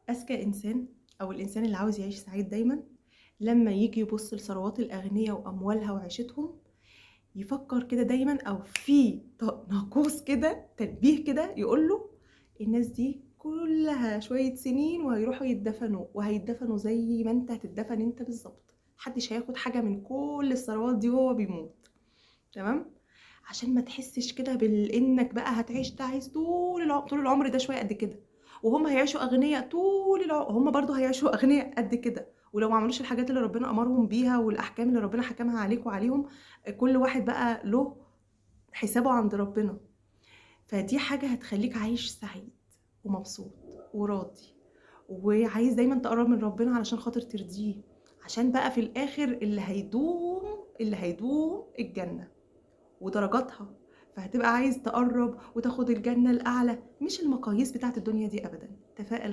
أذكى إنسان أو الإنسان اللي عاوز يعيش سعيد دايمًا، لمّا ييجي يبُص لثروات الأغنيا وأموالها وعيشتهم، يفكّر كده دايمًا أو في ناقوس كده تنبيه كده يقول له الناس دي كلّها شوية سنين وهيروحوا يتدفنوا، وهيتدفنوا زي ما أنت هتتدفن أنت بالضبط، ما حدش هياخد حاجة من كل الثروات دي وهو بيموت، تمام؟ عشان ما تحسّش كده إنّك بقى هتعيش تعيس طول العمر ده شوية قد كده، وهُم هيعيشوا أغنيا طول هُم برضه هيعيشوا أغنيا قد كده، ولو ما عملوش الحاجات اللي ربنا أمرهم بيها والأحكام اللي ربنا حكمها عليك وعليهم، كل واحد بقى له حسابه عند ربنا، فدي حاجة هتخلّيك عايش سعيد ومبسوط وراضي، وعايز دايمًا تقرّب من ربنا علشان خاطر ترضيه، عشان بقى في الآخر اللي هيدوم الجنة. ودرجاتها، فهتبقى عايز تقرّب وتاخد الجنة الأعلى، مش المقاييس بتاعة الدنيا دي أبدًا، تفائل